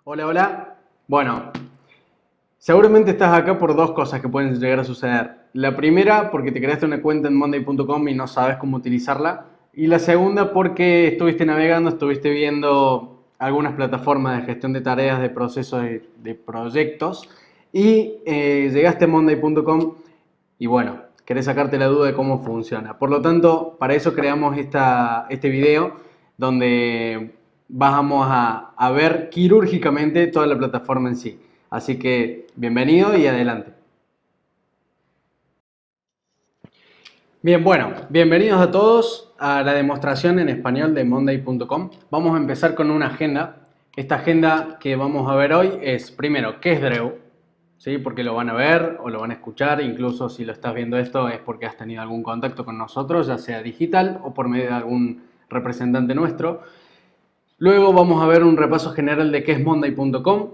Hola, hola. Bueno, seguramente estás acá por dos cosas que pueden llegar a suceder. La primera, porque te creaste una cuenta en monday.com y no sabes cómo utilizarla. Y la segunda, porque estuviste navegando, estuviste viendo algunas plataformas de gestión de tareas, de procesos, de proyectos y llegaste a monday.com y bueno, querés sacarte la duda de cómo funciona. Por lo tanto, para eso creamos este video donde vamos a ver quirúrgicamente toda la plataforma en sí. Así que bienvenido y adelante. Bien, bueno, bienvenidos a todos a la demostración en español de monday.com. Vamos a empezar con una agenda. Esta agenda que vamos a ver hoy es, primero, ¿qué es Dreu? ¿Sí? Porque lo van a ver o lo van a escuchar, incluso si lo estás viendo esto es porque has tenido algún contacto con nosotros, ya sea digital o por medio de algún representante nuestro. Luego vamos a ver un repaso general de qué es monday.com.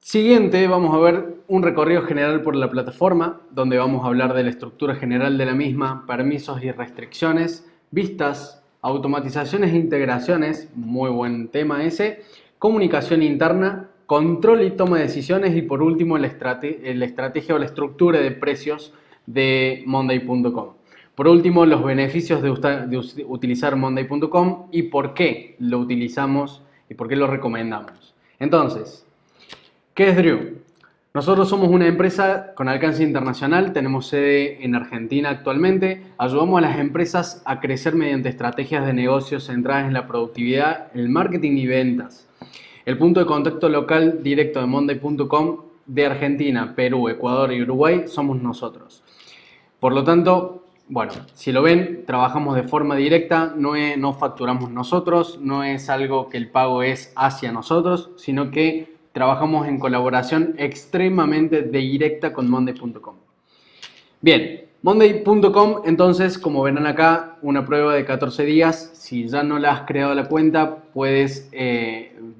Siguiente, vamos a ver un recorrido general por la plataforma, donde vamos a hablar de la estructura general de la misma, permisos y restricciones, vistas, automatizaciones e integraciones, muy buen tema ese, comunicación interna, control y toma de decisiones y por último la estrategia o la estructura de precios de monday.com. Por último, los beneficios de utilizar monday.com y por qué lo utilizamos y por qué lo recomendamos. Entonces, ¿qué es Drew? Nosotros somos una empresa con alcance internacional, tenemos sede en Argentina actualmente, ayudamos a las empresas a crecer mediante estrategias de negocios centradas en la productividad, el marketing y ventas. El punto de contacto local directo de monday.com de Argentina, Perú, Ecuador y Uruguay somos nosotros. Por lo tanto, bueno, si lo ven, trabajamos de forma directa, no facturamos nosotros, no es algo que el pago es hacia nosotros, sino que trabajamos en colaboración extremadamente directa con monday.com. Bien, monday.com, entonces, como verán acá, una prueba de 14 días. Si ya no la has creado la cuenta, puedes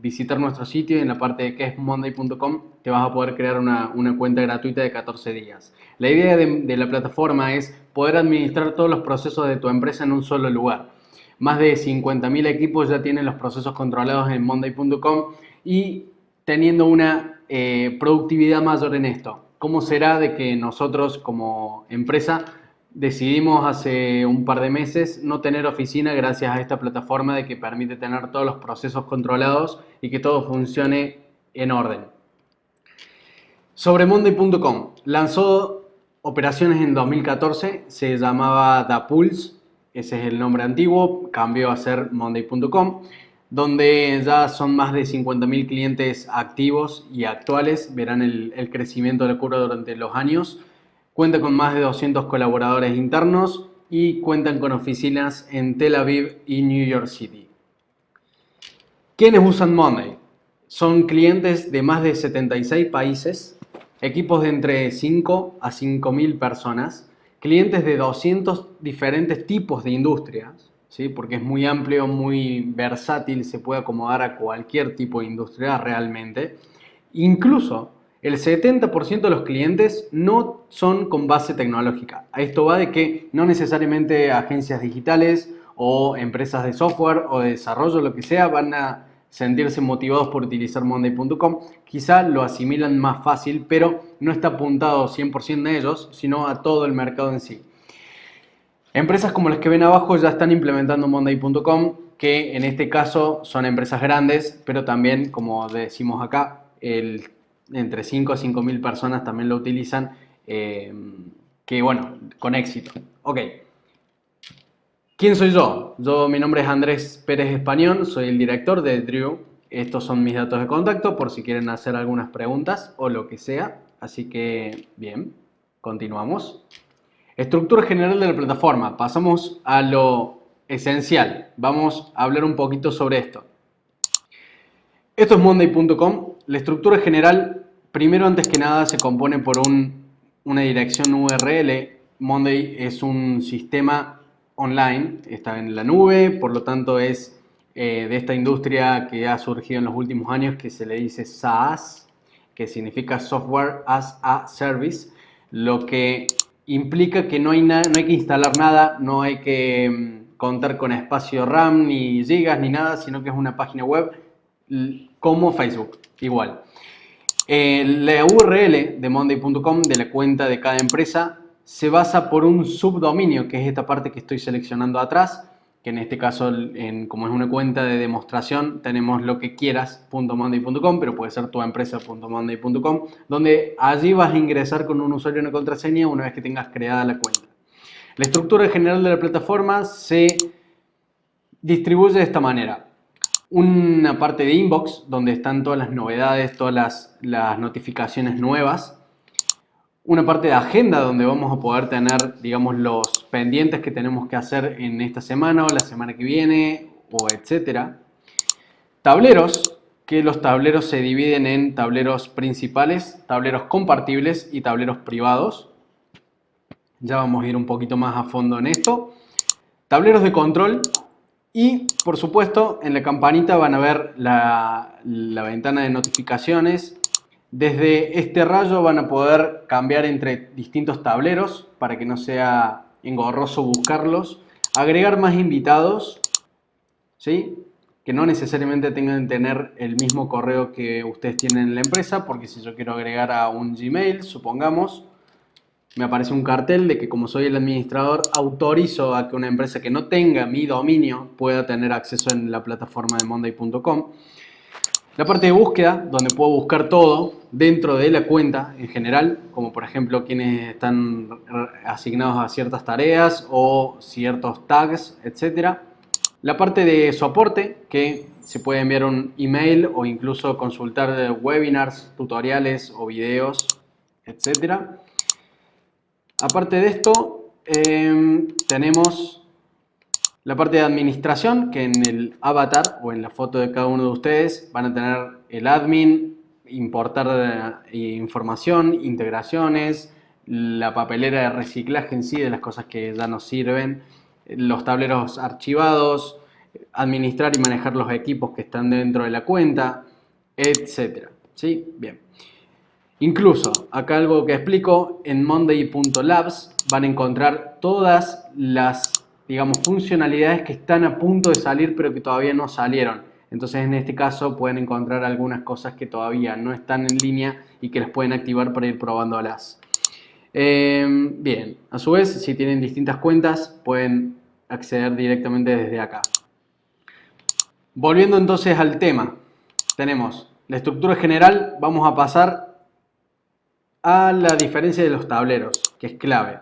visitar nuestro sitio y en la parte de que es monday.com te vas a poder crear una cuenta gratuita de 14 días. La idea de la plataforma es poder administrar todos los procesos de tu empresa en un solo lugar. Más de 50.000 equipos ya tienen los procesos controlados en monday.com y teniendo una productividad mayor en esto. ¿Cómo será de que nosotros como empresa decidimos hace un par de meses no tener oficina gracias a esta plataforma de que permite tener todos los procesos controlados y que todo funcione en orden? Sobre monday.com, lanzó operaciones en 2014, se llamaba DaPulse, ese es el nombre antiguo, cambió a ser monday.com, donde ya son más de 50.000 clientes activos y actuales, verán el crecimiento de la curva durante los años, cuenta con más de 200 colaboradores internos y cuentan con oficinas en Tel Aviv y New York City. ¿Quiénes usan Monday? Son clientes de más de 76 países, equipos de entre 5 a 5.000 personas, clientes de 200 diferentes tipos de industrias, ¿sí? Porque es muy amplio, muy versátil, se puede acomodar a cualquier tipo de industria realmente. Incluso el 70% de los clientes no son con base tecnológica. A esto va de que no necesariamente agencias digitales o empresas de software o de desarrollo, lo que sea, van a sentirse motivados por utilizar monday.com. Quizá lo asimilan más fácil, pero no está apuntado 100% a ellos, sino a todo el mercado en sí. Empresas como las que ven abajo ya están implementando monday.com, que en este caso son empresas grandes, pero también, como decimos acá, entre 5 a 5.000 personas también lo utilizan, que bueno, con éxito. Ok. ¿Quién soy yo? Mi nombre es Andrés Pérez Español, soy el director de Drew. Estos son mis datos de contacto por si quieren hacer algunas preguntas o lo que sea. Así que, bien, continuamos. Estructura general de la plataforma. Pasamos a lo esencial. Vamos a hablar un poquito sobre esto. Esto es monday.com. La estructura general, primero antes que nada, se compone por una dirección URL. Monday es un sistema online, está en la nube, por lo tanto es de esta industria que ha surgido en los últimos años que se le dice SaaS, que significa Software as a Service, lo que implica que no hay que instalar nada, no hay que contar con espacio RAM, ni gigas, ni nada, sino que es una página web como Facebook, igual. La URL de monday.com, de la cuenta de cada empresa, se basa por un subdominio, que es esta parte que estoy seleccionando atrás, que en este caso, como es una cuenta de demostración, tenemos lo que quieras.monday.com, pero puede ser tuempresa.monday.com, donde allí vas a ingresar con un usuario y una contraseña una vez que tengas creada la cuenta. La estructura general de la plataforma se distribuye de esta manera. Una parte de inbox, donde están todas las novedades, todas las notificaciones nuevas. Una parte de agenda, donde vamos a poder tener, digamos, los pendientes que tenemos que hacer en esta semana o la semana que viene, o etcétera. Tableros, que los tableros se dividen en tableros principales, tableros compartibles y tableros privados. Ya vamos a ir un poquito más a fondo en esto. Tableros de control. Y, por supuesto, en la campanita van a ver la ventana de notificaciones. Desde este rayo van a poder cambiar entre distintos tableros para que no sea engorroso buscarlos. Agregar más invitados, ¿sí? Que no necesariamente tengan que tener el mismo correo que ustedes tienen en la empresa, porque si yo quiero agregar a un Gmail, supongamos, me aparece un cartel de que como soy el administrador, autorizo a que una empresa que no tenga mi dominio pueda tener acceso en la plataforma de monday.com. La parte de búsqueda, donde puedo buscar todo dentro de la cuenta en general, como por ejemplo quienes están asignados a ciertas tareas o ciertos tags, etc. La parte de soporte, que se puede enviar un email o incluso consultar webinars, tutoriales o videos, etc. Aparte de esto, tenemos la parte de administración, que en el avatar o en la foto de cada uno de ustedes van a tener el admin, importar información, integraciones, la papelera de reciclaje en sí de las cosas que ya nos sirven, los tableros archivados, administrar y manejar los equipos que están dentro de la cuenta, etc. ¿Sí? Bien. Incluso, acá algo que explico, en monday.labs van a encontrar todas las, digamos, funcionalidades que están a punto de salir pero que todavía no salieron. Entonces, en este caso pueden encontrar algunas cosas que todavía no están en línea y que las pueden activar para ir probándolas. Bien, a su vez, si tienen distintas cuentas, pueden acceder directamente desde acá. Volviendo entonces al tema, tenemos la estructura general, vamos a pasar a la diferencia de los tableros, que es clave.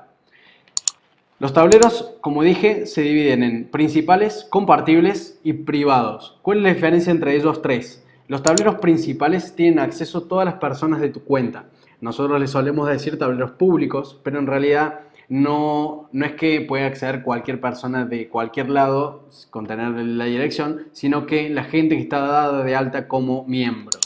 Los tableros, como dije, se dividen en principales, compartibles y privados. ¿Cuál es la diferencia entre ellos tres? Los tableros principales tienen acceso a todas las personas de tu cuenta. Nosotros les solemos decir tableros públicos, pero en realidad no es que pueda acceder cualquier persona de cualquier lado con tener la dirección, sino que la gente que está dada de alta como miembro.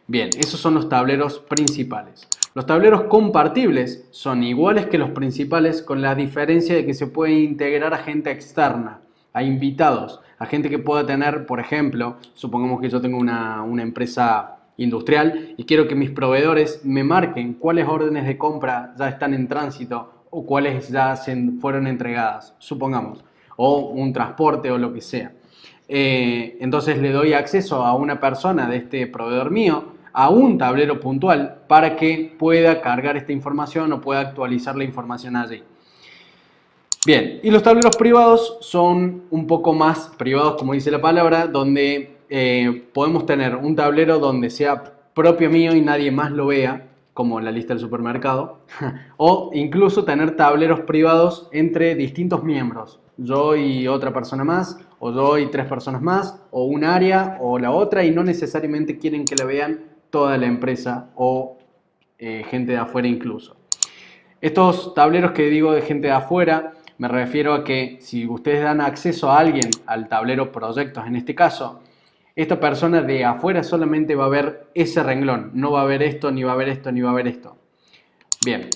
Bien, esos son los tableros principales. Los tableros compartibles son iguales que los principales, con la diferencia de que se puede integrar a gente externa, a invitados, a gente que pueda tener, por ejemplo, supongamos que yo tengo una empresa industrial y quiero que mis proveedores me marquen cuáles órdenes de compra ya están en tránsito o cuáles ya fueron entregadas, supongamos, o un transporte o lo que sea. Entonces le doy acceso a una persona de este proveedor mío a un tablero puntual para que pueda cargar esta información o pueda actualizar la información allí. Bien, y los tableros privados son un poco más privados, como dice la palabra, donde podemos tener un tablero donde sea propio mío y nadie más lo vea, como la lista del supermercado, o incluso tener tableros privados entre distintos miembros, yo y otra persona más, o yo y 3 personas más, o un área o la otra, y no necesariamente quieren que la vean toda la empresa o gente de afuera incluso. Estos tableros que digo de gente de afuera, me refiero a que si ustedes dan acceso a alguien al tablero proyectos en este caso, esta persona de afuera solamente va a ver ese renglón, no va a ver esto, ni va a ver esto, ni va a ver esto. Bien,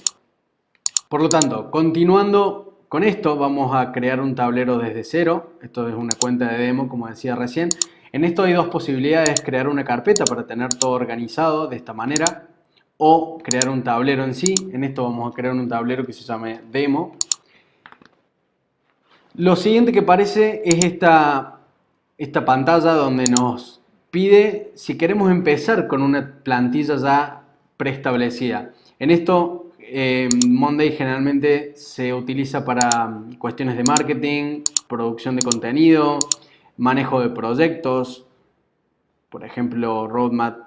por lo tanto, continuando con esto, vamos a crear un tablero desde cero. Esto es una cuenta de demo, como decía recién. En esto hay dos posibilidades: crear una carpeta para tener todo organizado de esta manera, o crear un tablero en sí. En esto vamos a crear un tablero que se llame demo. Lo siguiente que aparece es esta pantalla donde nos pide si queremos empezar con una plantilla ya preestablecida. En esto, Monday generalmente se utiliza para cuestiones de marketing, producción de contenido, manejo de proyectos, por ejemplo, roadmap,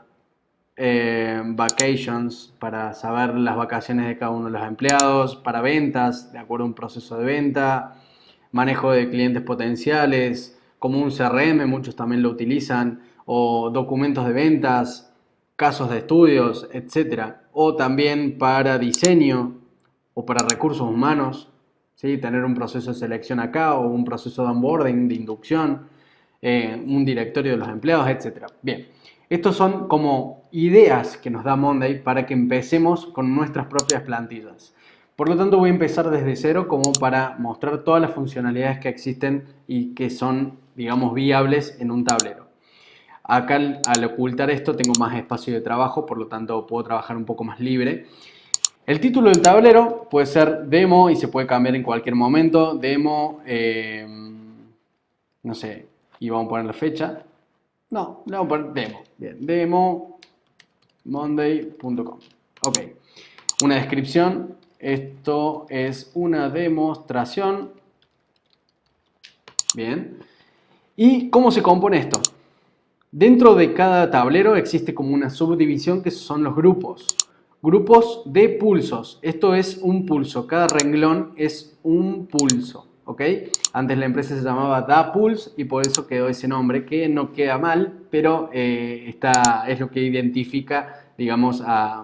vacations, para saber las vacaciones de cada uno de los empleados, para ventas, de acuerdo a un proceso de venta, manejo de clientes potenciales, como un CRM, muchos también lo utilizan, o documentos de ventas, casos de estudios, etcétera. O también para diseño o para recursos humanos, ¿sí? Tener un proceso de selección acá o un proceso de onboarding, de inducción, un directorio de los empleados, etcétera. Bien, estos son como ideas que nos da Monday para que empecemos con nuestras propias plantillas. Por lo tanto, voy a empezar desde cero como para mostrar todas las funcionalidades que existen y que son, digamos, viables en un tablero. Acá al ocultar esto tengo más espacio de trabajo, por lo tanto puedo trabajar un poco más libre. El título del tablero puede ser demo y se puede cambiar en cualquier momento. Demo, no sé, y vamos a poner la fecha. No, le vamos a poner demo. Bien, demo monday.com. Ok, una descripción. Esto es una demostración. Bien. ¿Y cómo se compone esto? Dentro de cada tablero existe como una subdivisión que son los grupos. Grupos de pulsos. Esto es un pulso. Cada renglón es un pulso. ¿Ok? Antes la empresa se llamaba DaPulse y por eso quedó ese nombre, que no queda mal, pero es lo que identifica, digamos, a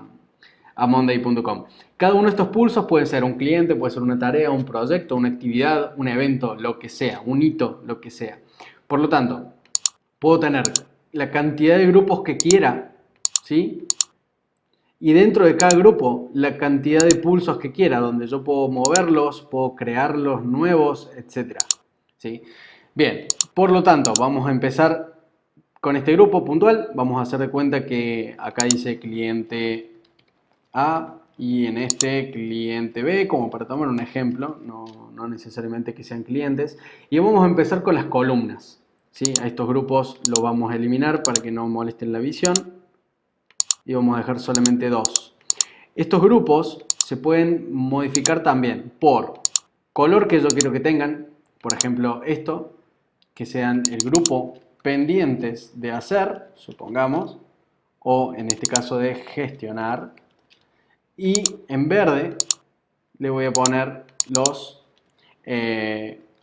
Monday.com. Cada uno de estos pulsos puede ser un cliente, puede ser una tarea, un proyecto, una actividad, un evento, lo que sea, un hito, lo que sea. Por lo tanto, puedo tener la cantidad de grupos que quiera, ¿sí? Y dentro de cada grupo, la cantidad de pulsos que quiera, donde yo puedo moverlos, puedo crearlos nuevos, etc. ¿Sí? Bien, por lo tanto, vamos a empezar con este grupo puntual. Vamos a hacer de cuenta que acá dice cliente A y en este cliente B, como para tomar un ejemplo, no necesariamente que sean clientes. Y vamos a empezar con las columnas. ¿Sí? A estos grupos los vamos a eliminar para que no molesten la visión. Y vamos a dejar solamente dos. Estos grupos se pueden modificar también por color que yo quiero que tengan. Por ejemplo, esto, que sean el grupo pendientes de hacer, supongamos, o en este caso de gestionar. Y en verde le voy a poner los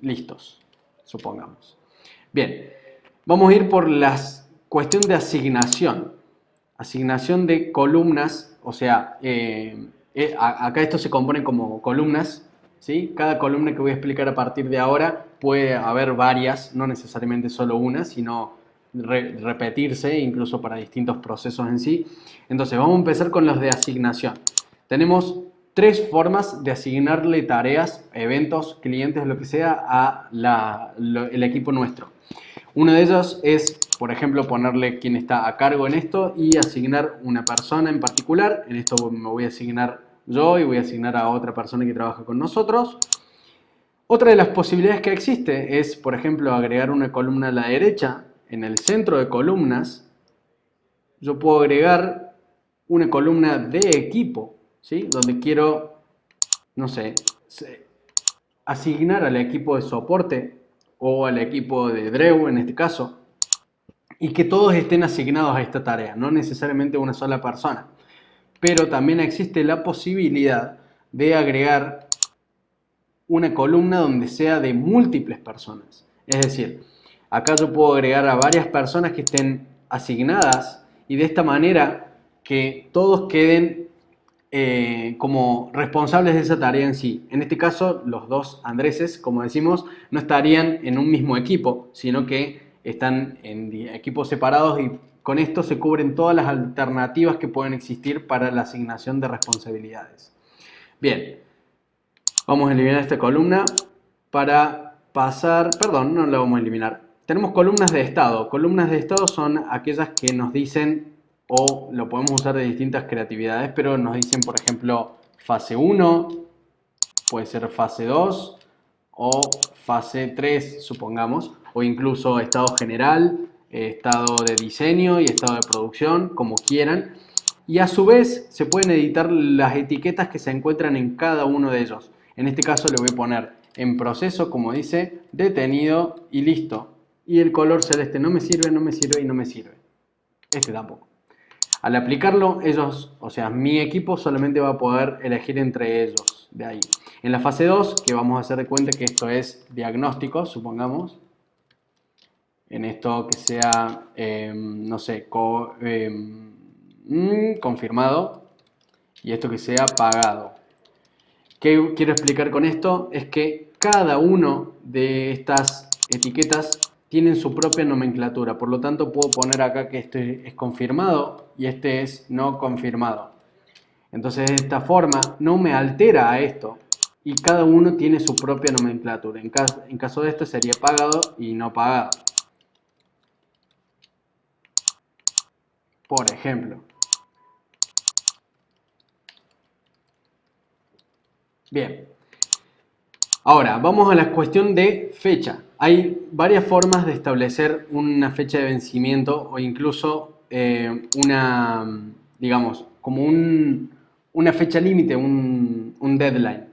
listos, supongamos. Bien, vamos a ir por la cuestión de asignación. Asignación de columnas, o sea, acá esto se compone como columnas, ¿sí? Cada columna que voy a explicar a partir de ahora puede haber varias, no necesariamente solo una, sino repetirse incluso para distintos procesos en sí. Entonces vamos a empezar con los de asignación. Tenemos tres formas de asignarle tareas, eventos, clientes, lo que sea, el equipo nuestro. Una de ellas es, por ejemplo, ponerle quién está a cargo en esto y asignar una persona en particular. En esto me voy a asignar yo y voy a asignar a otra persona que trabaja con nosotros. Otra de las posibilidades que existe es, por ejemplo, agregar una columna a la derecha. En el centro de columnas, yo puedo agregar una columna de equipo, ¿sí? Donde quiero, no sé, asignar al equipo de soporte o al equipo de Dreu en este caso, y que todos estén asignados a esta tarea, no necesariamente una sola persona. Pero también existe la posibilidad de agregar una columna donde sea de múltiples personas. Es decir, acá yo puedo agregar a varias personas que estén asignadas y de esta manera que todos queden como responsables de esa tarea en sí. En este caso, los dos Andreses, como decimos, no estarían en un mismo equipo, sino que están en equipos separados y con esto se cubren todas las alternativas que pueden existir para la asignación de responsabilidades. Bien, vamos a eliminar esta columna para pasar, perdón, no la vamos a eliminar. Tenemos columnas de estado. Columnas de estado son aquellas que nos dicen, o lo podemos usar de distintas creatividades, pero nos dicen, por ejemplo, fase 1, puede ser fase 2 o fase 3, supongamos, o incluso estado general, estado de diseño y estado de producción, como quieran. Y a su vez se pueden editar las etiquetas que se encuentran en cada uno de ellos. En este caso le voy a poner en proceso, como dice, detenido y listo. Y el color celeste no me sirve, no me sirve y no me sirve. Este tampoco. Al aplicarlo, ellos, o sea, mi equipo solamente va a poder elegir entre ellos de ahí. En la fase 2, que vamos a hacer de cuenta que esto es diagnóstico, supongamos. En esto que sea, no sé, confirmado. Y esto que sea pagado. ¿Qué quiero explicar con esto? Es que cada uno de estas etiquetas tienen su propia nomenclatura. Por lo tanto, puedo poner acá que este es confirmado y este es no confirmado. Entonces, de esta forma, no me altera a esto. Y cada uno tiene su propia nomenclatura. En caso de esto sería pagado y no pagado. Por ejemplo. Bien. Ahora, vamos a la cuestión de fecha. Hay varias formas de establecer una fecha de vencimiento o incluso digamos, como una fecha límite, un deadline.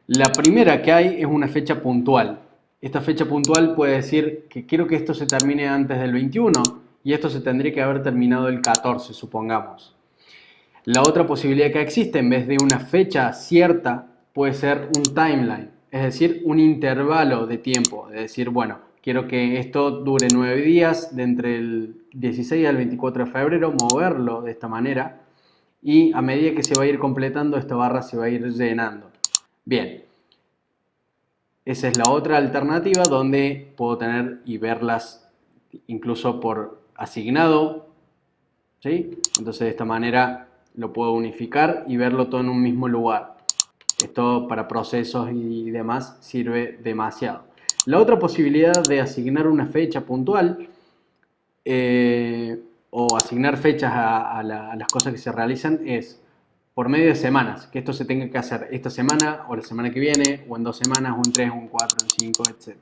La primera que hay es una fecha puntual. Esta fecha puntual puede decir que quiero que esto se termine antes del 21 y esto se tendría que haber terminado el 14, supongamos. La otra posibilidad que existe, en vez de una fecha cierta, puede ser un timeline, es decir, un intervalo de tiempo. Es decir, bueno, quiero que esto dure 9 días, de entre el 16 al 24 de febrero, moverlo de esta manera y a medida que se va a ir completando, esta barra se va a ir llenando. Bien, esa es la otra alternativa donde puedo tener y verlas incluso por asignado, ¿sí? Entonces de esta manera lo puedo unificar y verlo todo en un mismo lugar. Esto para procesos y demás sirve demasiado. La otra posibilidad de asignar una fecha puntual o asignar fechas a las cosas que se realizan es por medio de semanas, que esto se tenga que hacer esta semana o la semana que viene, o en 2 semanas, o en 3, o en 4, en 5, etc.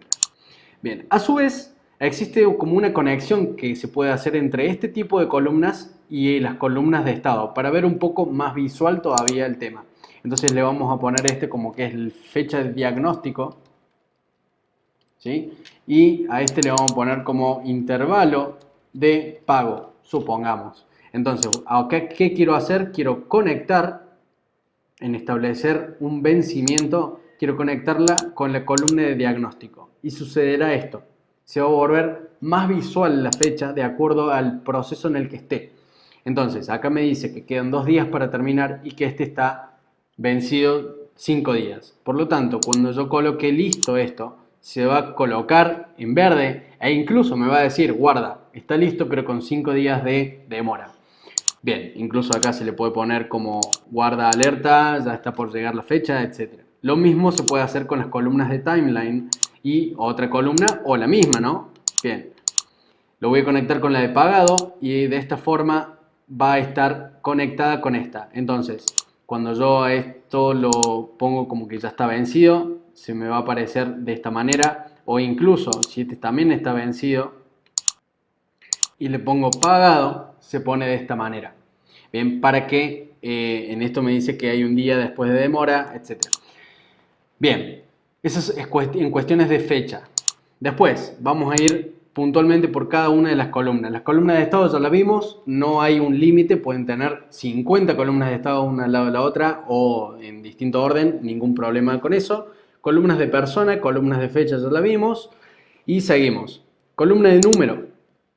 Bien, a su vez existe como una conexión que se puede hacer entre este tipo de columnas y las columnas de estado para ver un poco más visual todavía el tema. Entonces le vamos a poner este como que es el fecha de diagnóstico, ¿sí? Y a este le vamos a poner como intervalo de pago, supongamos. Entonces, ¿qué quiero hacer? Quiero conectar, en establecer un vencimiento, quiero conectarla con la columna de diagnóstico. Y sucederá esto. Se va a volver más visual la fecha de acuerdo al proceso en el que esté. Entonces, acá me dice que quedan 2 días para terminar y que este está vencido 5 días. Por lo tanto, cuando yo coloque listo esto, se va a colocar en verde e incluso me va a decir, guarda, está listo pero con 5 días de demora. Bien, incluso acá se le puede poner como guarda alerta, ya está por llegar la fecha, etc. Lo mismo se puede hacer con las columnas de timeline y otra columna o la misma, ¿no? Bien, lo voy a conectar con la de pagado y de esta forma va a estar conectada con esta. Entonces, cuando yo a esto lo pongo como que ya está vencido, se me va a aparecer de esta manera. O incluso, si este también está vencido y le pongo pagado, se pone de esta manera. Bien, para que en esto me dice que hay un día después de demora, etc. Bien, eso es en cuestiones de fecha. Después, vamos a ir puntualmente por cada una de las columnas. Las columnas de estado ya las vimos, no hay un límite, pueden tener 50 columnas de estado una al lado de la otra o en distinto orden, ningún problema con eso. Columnas de persona, columnas de fecha ya la vimos y seguimos. Columna de número.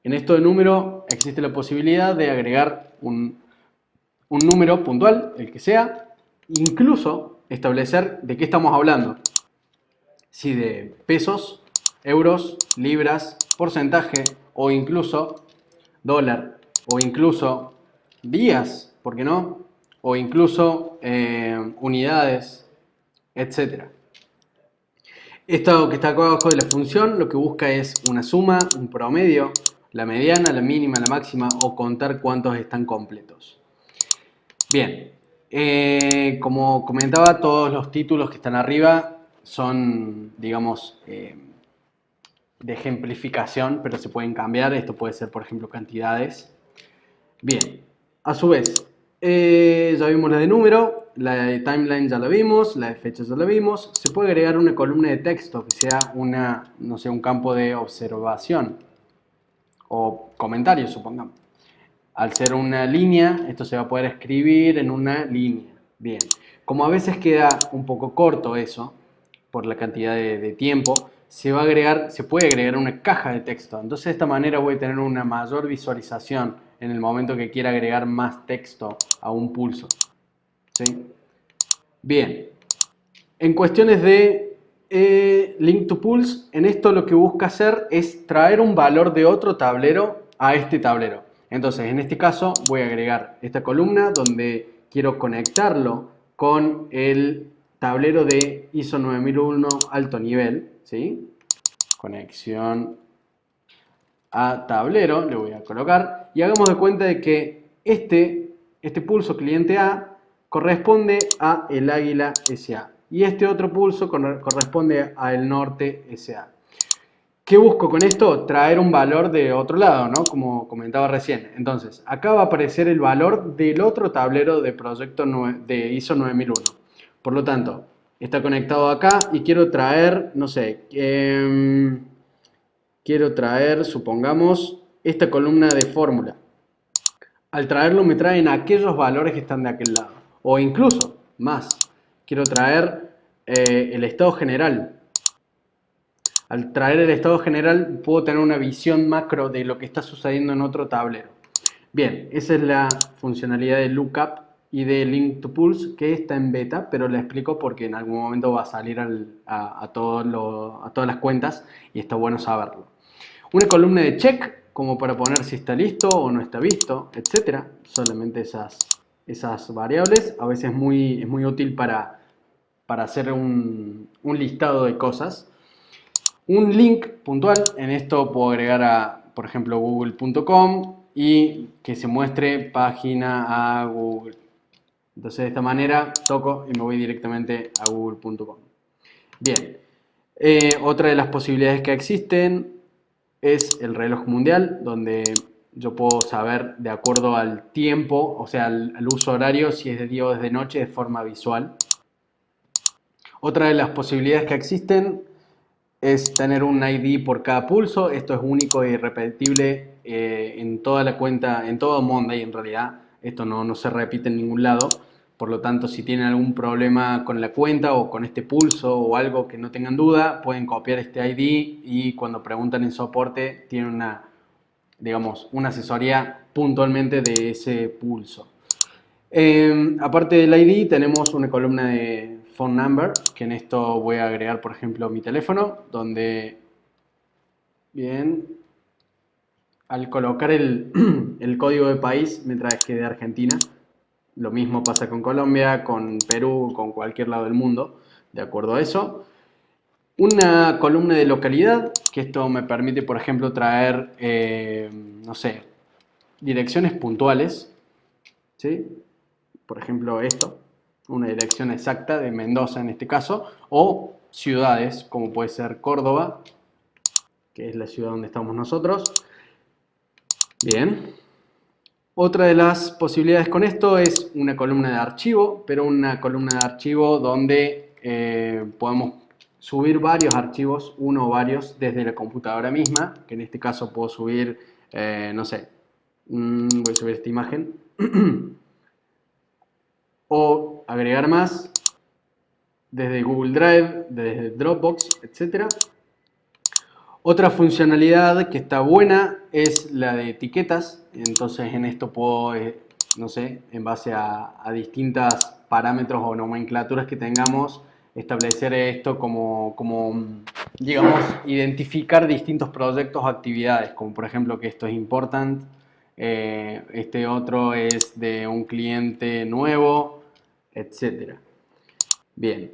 En esto de número existe la posibilidad de agregar un número puntual, el que sea, incluso establecer de qué estamos hablando. Si de pesos, euros, libras, porcentaje o incluso dólar o incluso días, ¿por qué no? O incluso unidades, etc. Esto que está acá abajo de la función lo que busca es una suma, un promedio, la mediana, la mínima, la máxima o contar cuántos están completos. Bien, como comentaba, todos los títulos que están arriba son, digamos, de ejemplificación, pero se pueden cambiar. Esto puede ser, por ejemplo, cantidades. Bien, a su vez, ya vimos la de número, la de timeline ya la vimos, la de fechas ya la vimos. Se puede agregar una columna de texto que sea no sé, un campo de observación o comentario, supongamos. Al ser una línea, esto se va a poder escribir en una línea. Bien, como a veces queda un poco corto eso, por la cantidad de tiempo, se puede agregar una caja de texto. Entonces de esta manera voy a tener una mayor visualización en el momento que quiera agregar más texto a un pulso. ¿Sí? Bien, en cuestiones de link to pulse, en esto lo que busca hacer es traer un valor de otro tablero a este tablero. Entonces, en este caso voy a agregar esta columna donde quiero conectarlo con el tablero de ISO 9001 alto nivel, ¿sí? Conexión a tablero, le voy a colocar, y hagamos de cuenta de que este pulso cliente A corresponde a el Águila SA y este otro pulso corresponde a el Norte SA. ¿Qué busco con esto? Traer un valor de otro lado, ¿no? Como comentaba recién. Entonces, acá va a aparecer el valor del otro tablero de proyecto de ISO 9001. Por lo tanto, está conectado acá y quiero traer, no sé, quiero traer, supongamos, esta columna de fórmula. Al traerlo me traen aquellos valores que están de aquel lado. O incluso más. Quiero traer el estado general. Al traer el estado general puedo tener una visión macro de lo que está sucediendo en otro tablero. Bien, esa es la funcionalidad de lookup y de link to pulse que está en beta, pero la explico porque en algún momento va a salir a todas las cuentas y está bueno saberlo. Una columna de check, como para poner si está listo o no está visto, etcétera. Solamente esas variables. A veces es muy útil para hacer un listado de cosas. Un link puntual, en esto puedo agregar a, por ejemplo, google.com y que se muestre página a Google. Entonces de esta manera toco y me voy directamente a google.com. Bien, otra de las posibilidades que existen es el reloj mundial, donde yo puedo saber de acuerdo al tiempo, o sea, al uso horario, si es de día o es de noche, de forma visual. Otra de las posibilidades que existen es tener un ID por cada pulso. Esto es único e irrepetible en toda la cuenta, en todo Monday en realidad. Esto no se repite en ningún lado. Por lo tanto, si tienen algún problema con la cuenta o con este pulso o algo que no tengan duda, pueden copiar este ID y cuando preguntan en soporte tienen una asesoría puntualmente de ese pulso. Aparte del ID tenemos una columna de phone number, que en esto voy a agregar por ejemplo mi teléfono, donde bien, al colocar el código de país me trae que de Argentina. Lo mismo pasa con Colombia, con Perú, con cualquier lado del mundo, de acuerdo a eso. Una columna de localidad, que esto me permite, por ejemplo, traer, no sé, direcciones puntuales, ¿sí? Por ejemplo, esto, una dirección exacta de Mendoza en este caso, o ciudades, como puede ser Córdoba, que es la ciudad donde estamos nosotros. Bien. Otra de las posibilidades con esto es una columna de archivo, pero una columna de archivo donde podemos subir varios archivos, uno o varios, desde la computadora misma, que en este caso puedo subir, no sé, voy a subir esta imagen, o agregar más desde Google Drive, desde Dropbox, etc. Otra funcionalidad que está buena es la de etiquetas. Entonces en esto puedo, no sé, en base a distintos parámetros o nomenclaturas que tengamos, establecer esto digamos, identificar distintos proyectos o actividades, como por ejemplo que esto es important, este otro es de un cliente nuevo, etcétera. Bien,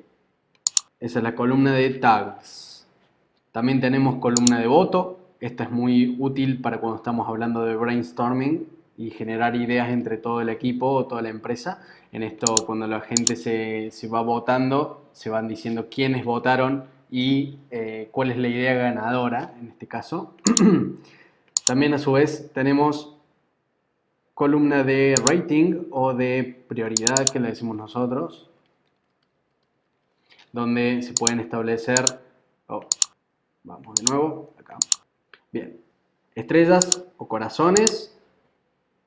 esa es la columna de tags. También tenemos columna de voto. Esta es muy útil para cuando estamos hablando de brainstorming y generar ideas entre todo el equipo o toda la empresa. En esto, cuando la gente se va votando, se van diciendo quiénes votaron y cuál es la idea ganadora en este caso. También a su vez tenemos columna de rating o de prioridad, que le decimos nosotros, donde se pueden establecer, vamos de nuevo, acá, bien, estrellas o corazones,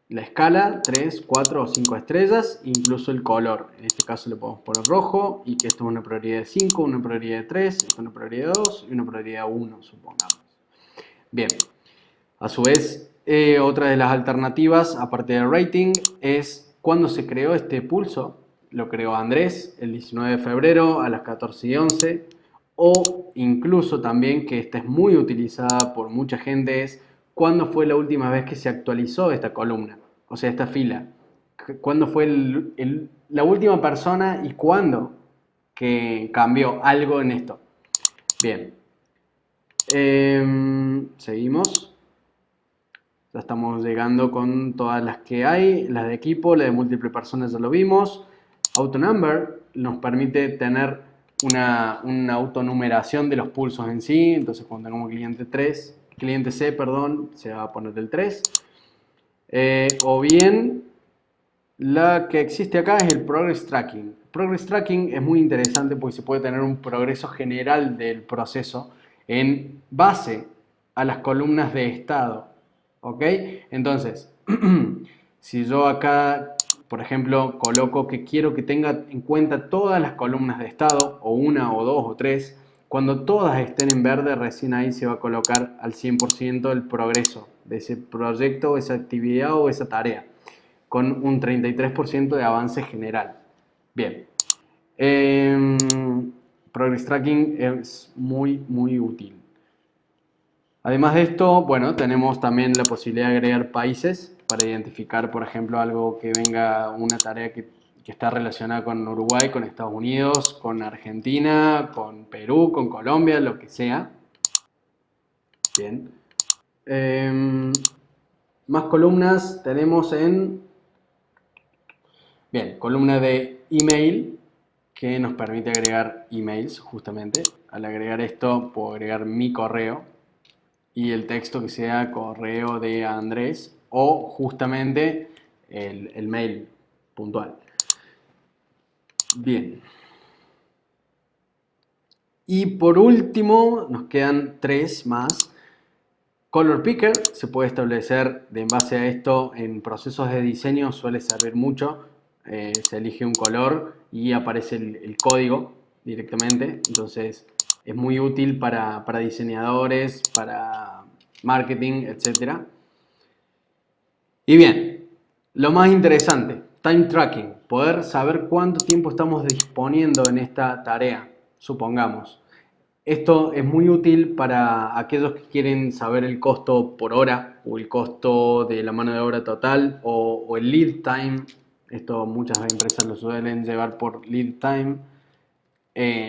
la escala, 3, 4 o 5 estrellas, incluso el color. En este caso le podemos poner rojo y que esto es una prioridad de 5, una prioridad de 3, una prioridad de 2 y una prioridad de 1, supongamos. Bien, a su vez, otra de las alternativas, aparte del rating, es cuando se creó este pulso. Lo creó Andrés el 19 de febrero a las 14:11, o incluso también, que esta es muy utilizada por mucha gente, es cuándo fue la última vez que se actualizó esta columna, o sea, esta fila. ¿Cuándo fue la última persona y cuándo que cambió algo en esto? Bien. Seguimos. Ya estamos llegando con todas las que hay. Las de equipo, la de múltiple personas ya lo vimos. Autonumber nos permite tener una autonumeración de los pulsos en sí. Entonces cuando tengamos cliente C, perdón, se va a poner el 3. O bien la que existe acá es el Progress Tracking. Progress Tracking es muy interesante porque se puede tener un progreso general del proceso en base a las columnas de estado. ¿Ok? Entonces, si yo acá, por ejemplo, coloco que quiero que tenga en cuenta todas las columnas de estado, o una, o dos, o tres, cuando todas estén en verde, recién ahí se va a colocar al 100% el progreso de ese proyecto, esa actividad o esa tarea, con un 33% de avance general. Bien. Progress Tracking es muy útil. Además de esto, bueno, tenemos también la posibilidad de agregar países para identificar, por ejemplo, algo que venga, una tarea que está relacionada con Uruguay, con Estados Unidos, con Argentina, con Perú, con Colombia, lo que sea. Bien. Más columnas tenemos bien, columna de email, que nos permite agregar emails, justamente. Al agregar esto, puedo agregar mi correo y el texto que sea correo de Andrés o justamente el mail puntual. Bien. Y por último, nos quedan 3 más. Color Picker se puede establecer en base a esto en procesos de diseño, suele servir mucho. Se elige un color y aparece el código directamente. Entonces es muy útil para diseñadores, para marketing, etc. Y bien, lo más interesante, time tracking, poder saber cuánto tiempo estamos disponiendo en esta tarea, supongamos. Esto es muy útil para aquellos que quieren saber el costo por hora o el costo de la mano de obra total o el lead time. Esto muchas empresas lo suelen llevar por lead time.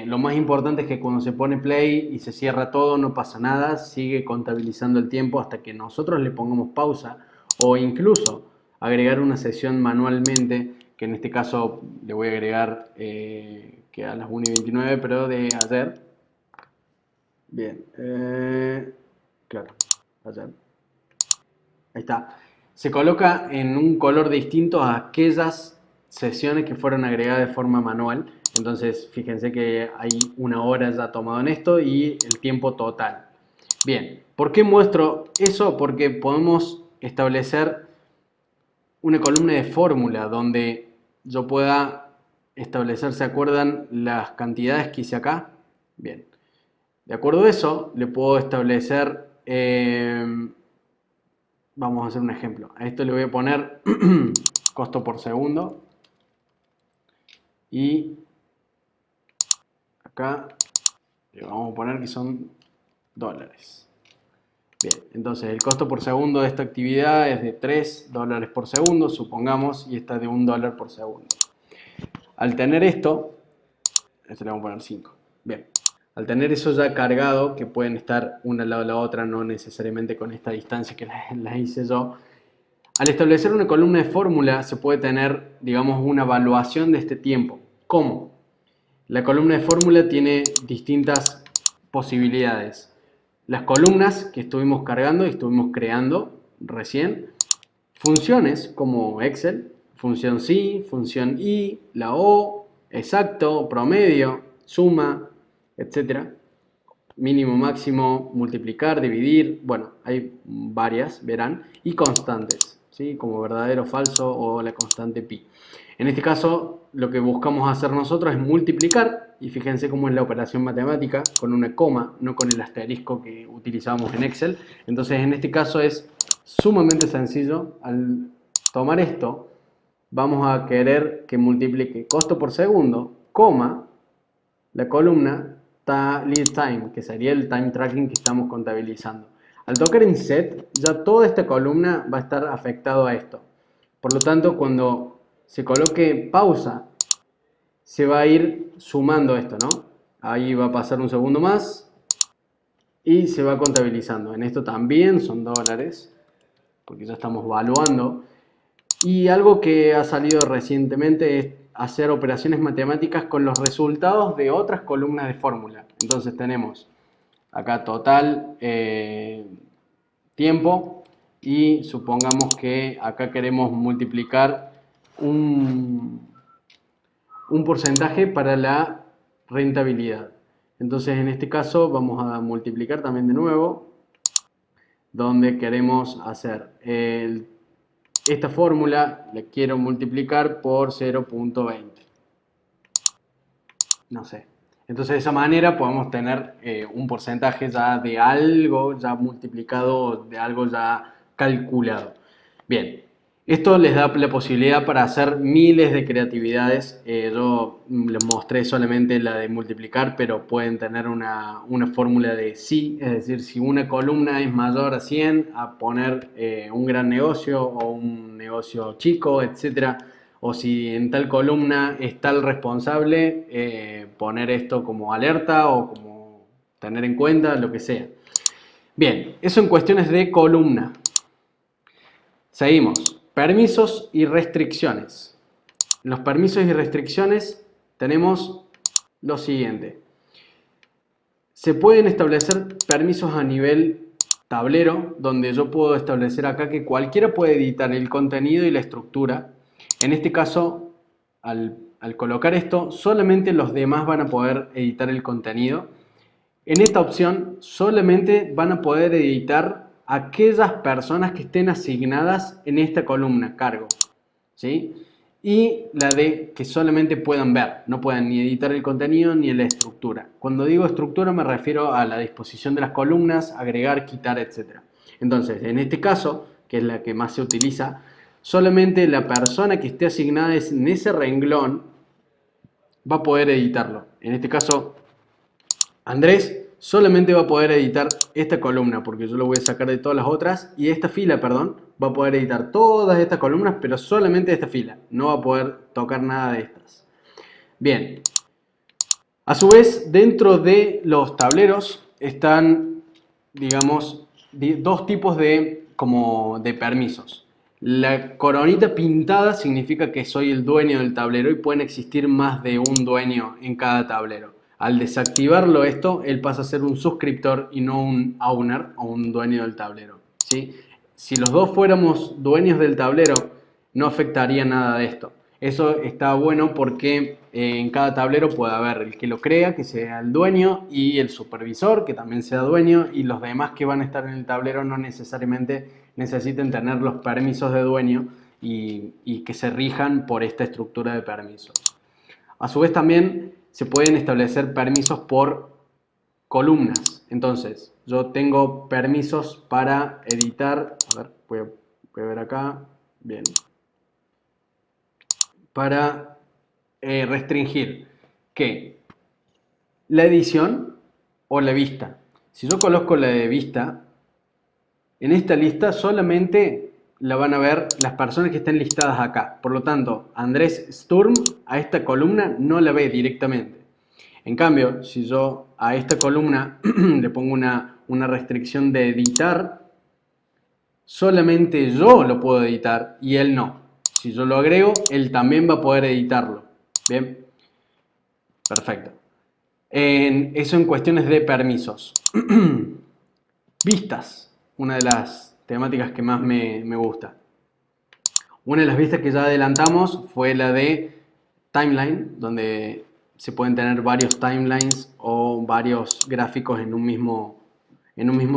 Lo más importante es que cuando se pone play y se cierra todo, no pasa nada, sigue contabilizando el tiempo hasta que nosotros le pongamos pausa o incluso agregar una sesión manualmente, que en este caso le voy a agregar que a las 1:29, pero de ayer. Bien, claro, ayer. Ahí está. Se coloca en un color distinto a aquellas sesiones que fueron agregadas de forma manual. Entonces, fíjense que hay 1 hora ya tomado en esto y el tiempo total. Bien, ¿por qué muestro eso? Porque podemos establecer una columna de fórmula donde yo pueda establecer, ¿se acuerdan las cantidades que hice acá? Bien, de acuerdo a eso, le puedo establecer, vamos a hacer un ejemplo. A esto le voy a poner costo por segundo. Y acá le vamos a poner que son dólares. Bien, entonces el costo por segundo de esta actividad es de $3 por segundo, supongamos, y esta de $1 por segundo. Al tener esto, le vamos a poner 5. Bien, al tener eso ya cargado, que pueden estar una al lado de la otra, no necesariamente con esta distancia que la hice yo, al establecer una columna de fórmula se puede tener, digamos, una evaluación de este tiempo. ¿Cómo? La columna de fórmula tiene distintas posibilidades. Las columnas que estuvimos cargando y estuvimos creando recién, funciones como Excel, función si, función y, la o, exacto, promedio, suma, etcétera. Mínimo, máximo, multiplicar, dividir, bueno, hay varias, verán, y constantes, ¿sí? Como verdadero, falso o la constante pi. En este caso, lo que buscamos hacer nosotros es multiplicar, y fíjense cómo es la operación matemática, con una coma, no con el asterisco que utilizamos en Excel. Entonces, en este caso es sumamente sencillo. Al tomar esto, vamos a querer que multiplique costo por segundo, coma, la columna lead time, que sería el time tracking que estamos contabilizando. Al tocar en set, ya toda esta columna va a estar afectado a esto. Por lo tanto, cuando se coloque pausa, se va a ir sumando esto, ¿no? Ahí va a pasar un segundo más y se va contabilizando. En esto también son dólares, porque ya estamos evaluando. Y algo que ha salido recientemente es hacer operaciones matemáticas con los resultados de otras columnas de fórmula. Entonces tenemos acá total tiempo y supongamos que acá queremos multiplicar un porcentaje para la rentabilidad. Entonces en este caso vamos a multiplicar también de nuevo, donde queremos hacer esta fórmula, la quiero multiplicar por 0.20. No sé. Entonces de esa manera podemos tener un porcentaje ya de algo ya multiplicado, de algo ya calculado. Bien, esto les da la posibilidad para hacer miles de creatividades. Yo les mostré solamente la de multiplicar, pero pueden tener una fórmula de sí, es decir, si una columna es mayor a 100, a poner un gran negocio o un negocio chico, etcétera. O si en tal columna es tal responsable, poner esto como alerta o como tener en cuenta, lo que sea. Bien, eso en cuestiones de columna. Seguimos. Permisos y restricciones. En los permisos y restricciones tenemos lo siguiente. Se pueden establecer permisos a nivel tablero, donde yo puedo establecer acá que cualquiera puede editar el contenido y la estructura. En este caso, al colocar esto, solamente los demás van a poder editar el contenido. En esta opción, solamente van a poder editar aquellas personas que estén asignadas en esta columna, cargo, ¿sí? Y la de que solamente puedan ver, no puedan ni editar el contenido ni la estructura. Cuando digo estructura me refiero a la disposición de las columnas, agregar, quitar, etc. Entonces, en este caso, que es la que más se utiliza, solamente la persona que esté asignada en ese renglón va a poder editarlo. En este caso, Andrés solamente va a poder editar esta columna, porque yo lo voy a sacar de todas las otras, y esta fila, perdón, va a poder editar todas estas columnas, pero solamente esta fila. No va a poder tocar nada de estas. Bien. A su vez, dentro de los tableros están, digamos, dos tipos de permisos. La coronita pintada significa que soy el dueño del tablero y pueden existir más de un dueño en cada tablero. Al desactivarlo esto, él pasa a ser un suscriptor y no un owner o un dueño del tablero, ¿sí? Si los dos fuéramos dueños del tablero, no afectaría nada de esto. Eso está bueno porque en cada tablero puede haber el que lo crea, que sea el dueño, y el supervisor, que también sea dueño, y los demás que van a estar en el tablero no necesariamente necesiten tener los permisos de dueño y que se rijan por esta estructura de permisos. A su vez también se pueden establecer permisos por columnas. Entonces, yo tengo permisos para editar, a ver, voy a ver acá, bien, para restringir que la edición o la vista. Si yo coloco la de vista, en esta lista solamente la van a ver las personas que estén listadas acá. Por lo tanto, Andrés Sturm a esta columna no la ve directamente. En cambio, si yo a esta columna le pongo una restricción de editar, solamente yo lo puedo editar y él no. Si yo lo agrego, él también va a poder editarlo. Bien, perfecto. Eso en cuestiones de permisos. Vistas, una de las temáticas que más me gusta. Una de las vistas que ya adelantamos fue la de timeline, donde se pueden tener varios timelines o varios gráficos en un mismo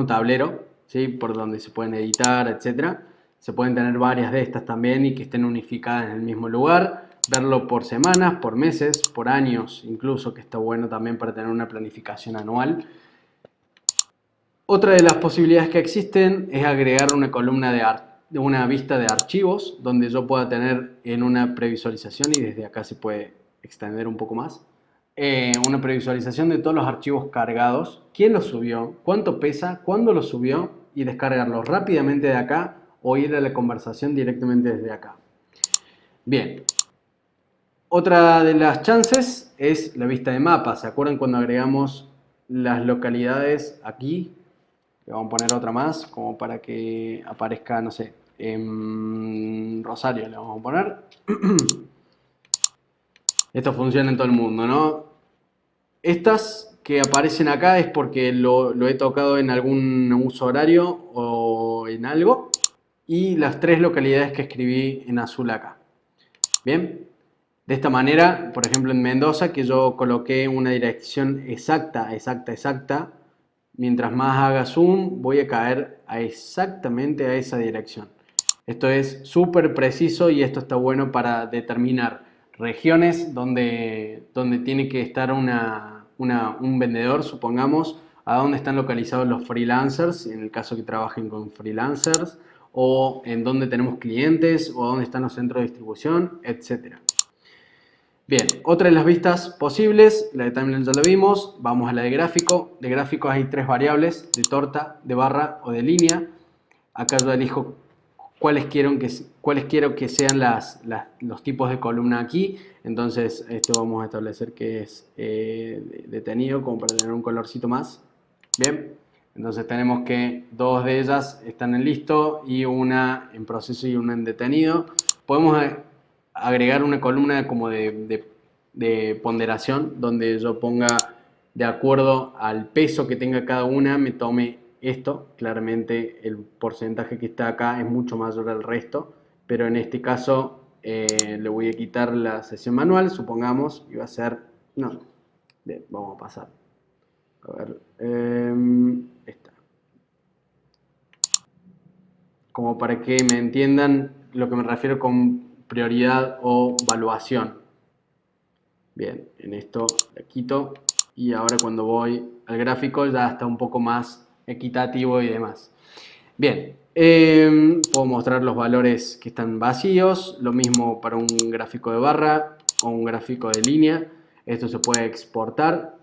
tablero, ¿sí? Por donde se pueden editar, etc. Se pueden tener varias de estas también y que estén unificadas en el mismo lugar. Verlo por semanas, por meses, por años, incluso, que está bueno también para tener una planificación anual. Otra de las posibilidades que existen es agregar una columna de una vista de archivos donde yo pueda tener en una previsualización, y desde acá se puede extender un poco más, una previsualización de todos los archivos cargados, quién los subió, cuánto pesa, cuándo los subió, y descargarlos rápidamente de acá o ir a la conversación directamente desde acá. Bien, otra de las chances es la vista de mapa. ¿Se acuerdan cuando agregamos las localidades aquí? Le vamos a poner otra más, como para que aparezca, no sé, en Rosario le vamos a poner. Esto funciona en todo el mundo, ¿no? Estas que aparecen acá es porque lo he tocado en algún uso horario o en algo. Y las 3 localidades que escribí en azul acá. Bien. De esta manera, por ejemplo en Mendoza, que yo coloqué una dirección exacta, mientras más haga zoom voy a caer exactamente a esa dirección. Esto es súper preciso y esto está bueno para determinar regiones donde tiene que estar un vendedor, supongamos, a dónde están localizados los freelancers, en el caso que trabajen con freelancers, o en dónde tenemos clientes, o dónde están los centros de distribución, etcétera. Bien, otra de las vistas posibles, la de timeline ya la vimos, vamos a la de gráfico. De gráficos hay 3 variables, de torta, de barra o de línea. Acá yo elijo cuáles quiero que sean los tipos de columna aquí. Entonces esto vamos a establecer que es detenido, como para tener un colorcito más. Bien, entonces tenemos que 2 de ellas están en listo y una en proceso y una en detenido. Podemos agregar una columna como de ponderación, donde yo ponga, de acuerdo al peso que tenga cada una, me tome esto. Claramente el porcentaje que está acá es mucho mayor al resto, pero en este caso le voy a quitar la sesión manual, supongamos, y va a ser, no, bien, vamos a pasar. A ver, esta. Como para que me entiendan lo que me refiero con prioridad o valuación. Bien, en esto le quito y ahora cuando voy al gráfico ya está un poco más equitativo y demás. Bien, puedo mostrar los valores que están vacíos, lo mismo para un gráfico de barra o un gráfico de línea. Esto se puede exportar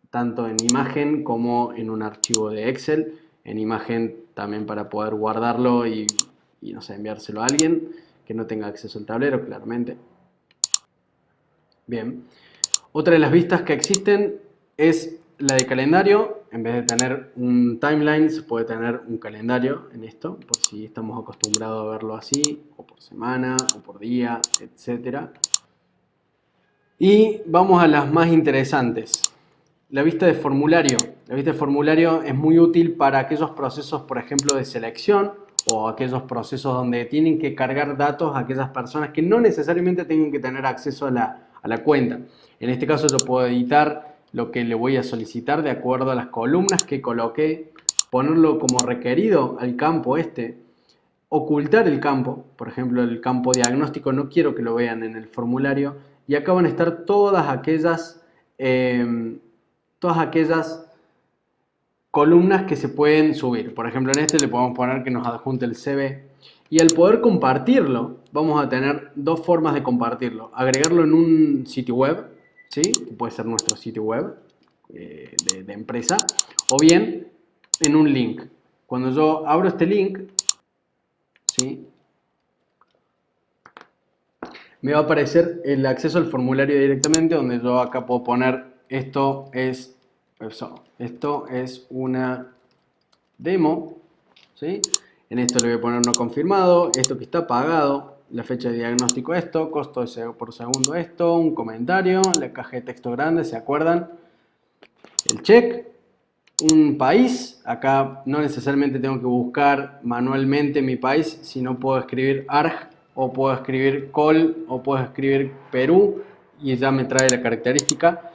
tanto en imagen como en un archivo de Excel. En imagen también para poder guardarlo y no sé, enviárselo a alguien que no tenga acceso al tablero, claramente. Bien. Otra de las vistas que existen es la de calendario. En vez de tener un timeline, se puede tener un calendario en esto, por si estamos acostumbrados a verlo así, o por semana, o por día, etc. Y vamos a las más interesantes. La vista de formulario. La vista de formulario es muy útil para aquellos procesos, por ejemplo, de selección o aquellos procesos donde tienen que cargar datos a aquellas personas que no necesariamente tengan que tener acceso a la cuenta. En este caso yo puedo editar lo que le voy a solicitar de acuerdo a las columnas que coloqué, ponerlo como requerido al campo ocultar el campo, por ejemplo el campo diagnóstico no quiero que lo vean en el formulario, y acá van a estar todas aquellas columnas que se pueden subir. Por ejemplo, en este le podemos poner que nos adjunte el CV. Y al poder compartirlo, vamos a tener 2 formas de compartirlo. Agregarlo en un sitio web, ¿sí? Que puede ser nuestro sitio web de empresa. O bien en un link. Cuando yo abro este link, ¿sí?, me va a aparecer el acceso al formulario directamente, donde yo acá puedo poner esto es una demo, ¿sí? En esto le voy a poner no confirmado, esto que está pagado, la fecha de diagnóstico esto, costo por segundo esto, un comentario, la caja de texto grande, ¿se acuerdan? el check. Un país, acá no necesariamente tengo que buscar manualmente mi país, sino puedo escribir ARG o puedo escribir COL o puedo escribir Perú y ya me trae la característica.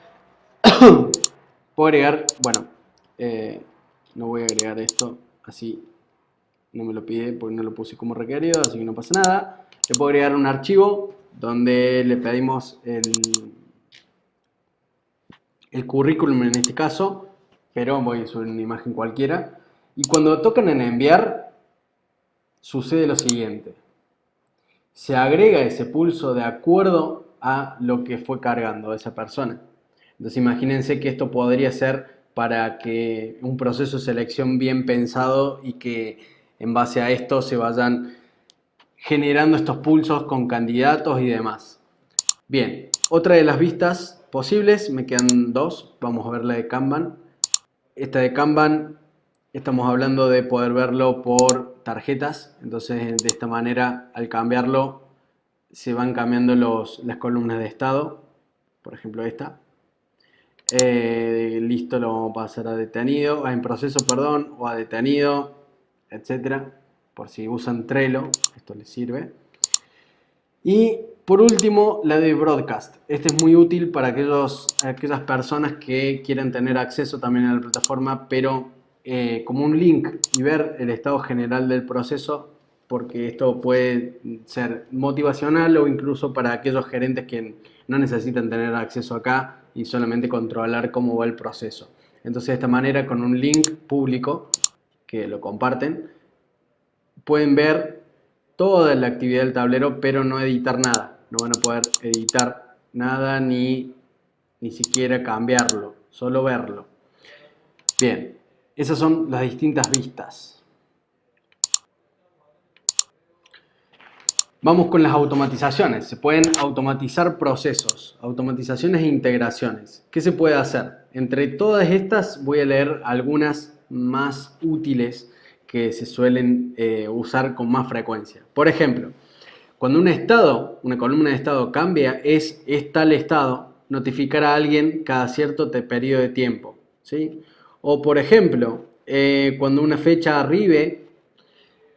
Puedo agregar, bueno, no voy a agregar esto así, no me lo pide porque no lo puse como requerido, así que no pasa nada. Le puedo agregar un archivo donde le pedimos el currículum en este caso, pero voy a subir una imagen cualquiera. Y cuando tocan en enviar, sucede lo siguiente. Se agrega ese pulso de acuerdo a lo que fue cargando esa persona. Entonces imagínense que esto podría ser para que un proceso de selección bien pensado y que en base a esto se vayan generando estos pulsos con candidatos y demás. Bien, otra de las vistas posibles, me quedan dos, vamos a ver la de Kanban. Esta de Kanban, estamos hablando de poder verlo por tarjetas, entonces de esta manera al cambiarlo se van cambiando las columnas de estado, por ejemplo esta. Listo, lo vamos a pasar a detenido, en proceso, perdón, o a detenido, etcétera. Por si usan Trello, esto les sirve. Y por último, la de Broadcast. Este es muy útil para aquellas personas que quieran tener acceso también a la plataforma, pero como un link y ver el estado general del proceso, porque esto puede ser motivacional o incluso para aquellos gerentes que no necesitan tener acceso acá y solamente controlar cómo va el proceso. Entonces, de esta manera, con un link público que lo comparten, pueden ver toda la actividad del tablero, pero no editar nada. No van a poder editar nada ni siquiera cambiarlo, solo verlo. Bien, esas son las distintas vistas. Vamos con las automatizaciones. Se pueden automatizar procesos, automatizaciones e integraciones. ¿Qué se puede hacer? Entre todas estas voy a leer algunas más útiles que se suelen usar con más frecuencia. Por ejemplo, cuando un estado, una columna de estado cambia, es tal estado, notificar a alguien cada cierto periodo de tiempo, ¿sí? O por ejemplo, cuando una fecha arribe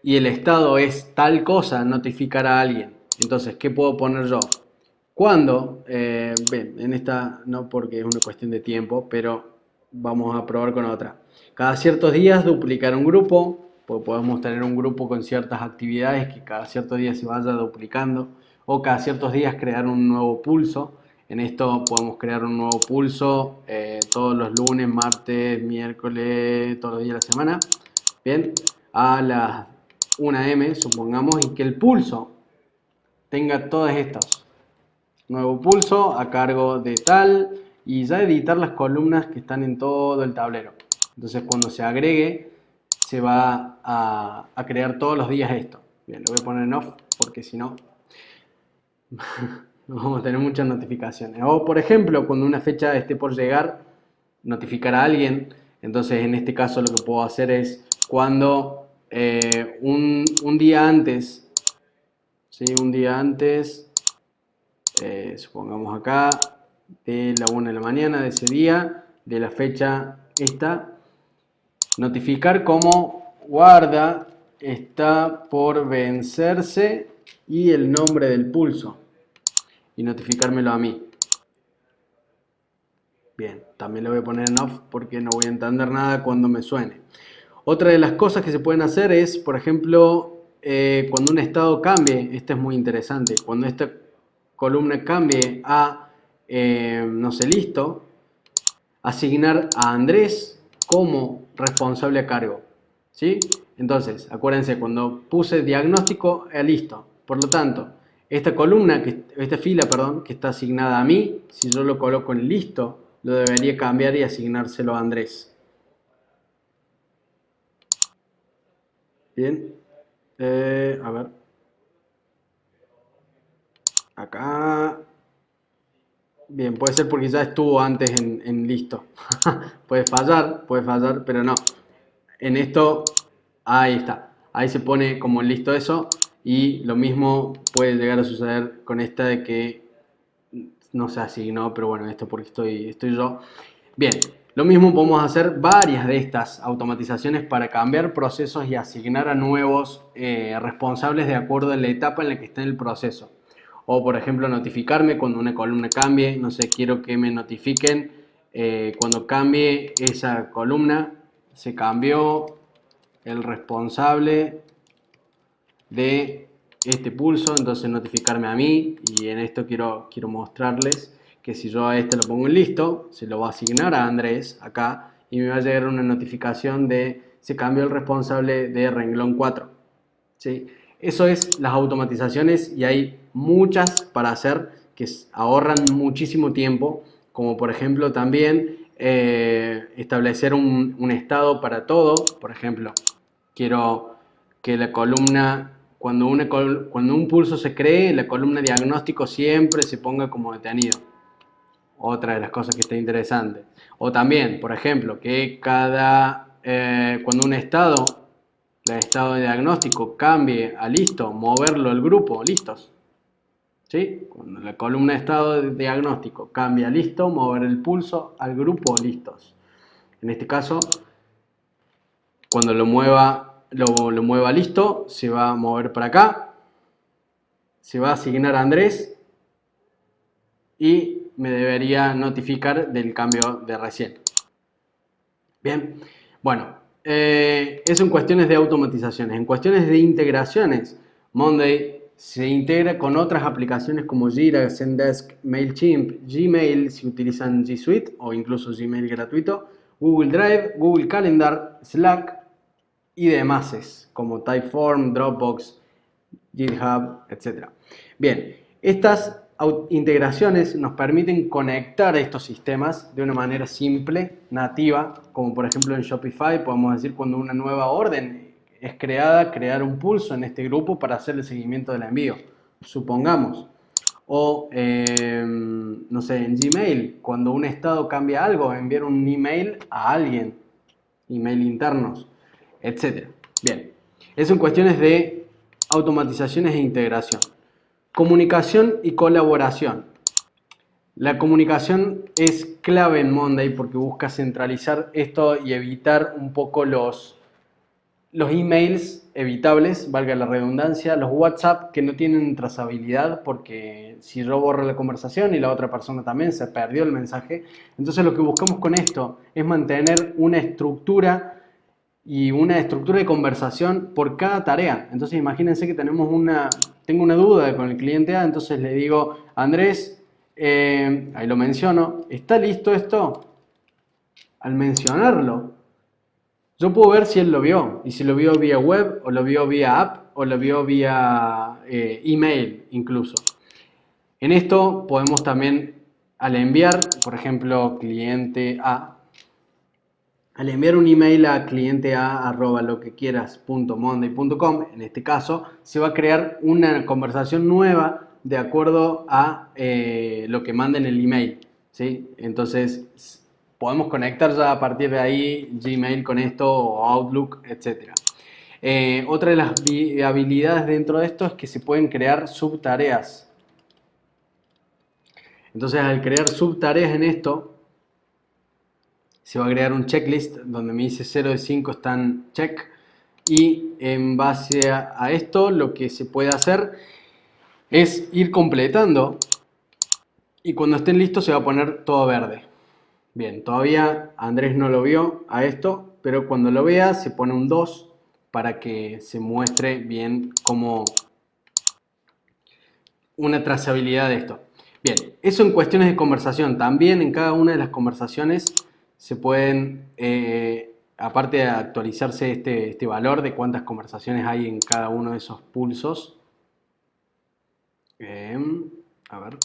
y el estado es tal cosa, notificar a alguien. Entonces, ¿qué puedo poner yo? Cuando, bien, en esta no porque es una cuestión de tiempo, pero vamos a probar con otra. Cada ciertos días duplicar un grupo, pues podemos tener un grupo con ciertas actividades que cada ciertos días se vaya duplicando, o cada ciertos días crear un nuevo pulso. En esto podemos crear un nuevo pulso todos los lunes, martes, miércoles, todos los días de la semana. Bien, a las 1 m, supongamos, y que el pulso tenga todas estas. Nuevo pulso a cargo de tal, y ya editar las columnas que están en todo el tablero. Entonces cuando se agregue se va a crear todos los días esto. Bien, lo voy a poner en off porque si no vamos a tener muchas notificaciones. O por ejemplo, cuando una fecha esté por llegar, notificar a alguien. Entonces en este caso lo que puedo hacer es cuando un día antes, ¿sí? Un día antes, supongamos acá, de la 1 de la mañana de ese día, de la fecha esta, notificar como guarda está por vencerse y el nombre del pulso y notificármelo a mí. Bien, también lo voy a poner en off porque no voy a entender nada cuando me suene. Otra de las cosas que se pueden hacer es, por ejemplo, cuando un estado cambie, esto es muy interesante, cuando esta columna cambie a, no sé, listo, asignar a Andrés como responsable a cargo, ¿sí? Entonces, acuérdense, cuando puse diagnóstico, listo. Por lo tanto, esta columna, esta fila, perdón, que está asignada a mí, si yo lo coloco en listo, lo debería cambiar y asignárselo a Andrés. Bien, a ver, acá, bien, puede ser porque ya estuvo antes en listo. puede fallar, pero no. En esto, ahí está, ahí se pone como en listo eso, y lo mismo puede llegar a suceder con esta de que no se asignó, pero bueno, esto porque estoy yo. Bien, Lo mismo podemos hacer varias de estas automatizaciones para cambiar procesos y asignar a nuevos responsables de acuerdo a la etapa en la que esté en el proceso. O por ejemplo notificarme cuando una columna cambie, no sé, quiero que me notifiquen cuando cambie esa columna, se cambió el responsable de este pulso, entonces notificarme a mí, y en esto quiero mostrarles que si yo a este lo pongo en listo, se lo va a asignar a Andrés acá y me va a llegar una notificación de se cambió el responsable de renglón 4. ¿Sí? Eso es las automatizaciones y hay muchas para hacer que ahorran muchísimo tiempo, como por ejemplo también establecer un estado para todo. Por ejemplo, quiero que la columna, cuando un pulso se cree, la columna diagnóstico siempre se ponga como detenido. Otra de las cosas que está interesante. O también, por ejemplo, que cuando un estado, el estado de diagnóstico cambie a listo, moverlo al grupo, listos. ¿Sí? Cuando la columna de estado de diagnóstico cambia a listo, mover el pulso al grupo, listos. En este caso, cuando lo mueva listo, se va a mover para acá, se va a asignar a Andrés y me debería notificar del cambio de recién. Bien, bueno, eso en cuestiones de automatizaciones. En cuestiones de integraciones, Monday se integra con otras aplicaciones como Jira, Zendesk, MailChimp, Gmail si utilizan G Suite o incluso Gmail gratuito, Google Drive, Google Calendar, Slack y demás como Typeform, Dropbox, GitHub, etc. Bien, estas integraciones nos permiten conectar estos sistemas de una manera simple, nativa, como por ejemplo en Shopify podemos decir cuando una nueva orden es creada, crear un pulso en este grupo para hacer el seguimiento del envío, supongamos. O, no sé, en Gmail, cuando un estado cambia algo, enviar un email a alguien, email internos, etc. Bien, eso en cuestiones de automatizaciones e integración. Comunicación y colaboración. La comunicación es clave en Monday porque busca centralizar esto y evitar un poco los emails evitables, valga la redundancia, los WhatsApp que no tienen trazabilidad porque si yo borro la conversación y la otra persona también se perdió el mensaje. Entonces lo que buscamos con esto es mantener una estructura y una estructura de conversación por cada tarea. Entonces imagínense que tengo una duda con el cliente A, entonces le digo, Andrés, ahí lo menciono, ¿está listo esto? Al mencionarlo, yo puedo ver si él lo vio, y si lo vio vía web, o lo vio vía app, o lo vio vía email incluso. En esto podemos también, al enviar, por ejemplo, cliente A, al enviar un email a clientea@loquequieras.monday.com, en este caso, se va a crear una conversación nueva de acuerdo a lo que manda en el email, ¿sí? Entonces, podemos conectar ya a partir de ahí Gmail con esto o Outlook, etc. Otra de las habilidades dentro de esto es que se pueden crear subtareas. Entonces, al crear subtareas en esto, se va a crear un checklist donde me dice 0 de 5 están check y en base a esto lo que se puede hacer es ir completando y cuando estén listos se va a poner todo verde. Bien, todavía Andrés no lo vio a esto, pero cuando lo vea se pone un 2 para que se muestre bien como una trazabilidad de esto. Bien, eso en cuestiones de conversación. También en cada una de las conversaciones se pueden, aparte de actualizarse este valor de cuántas conversaciones hay en cada uno de esos pulsos. A ver.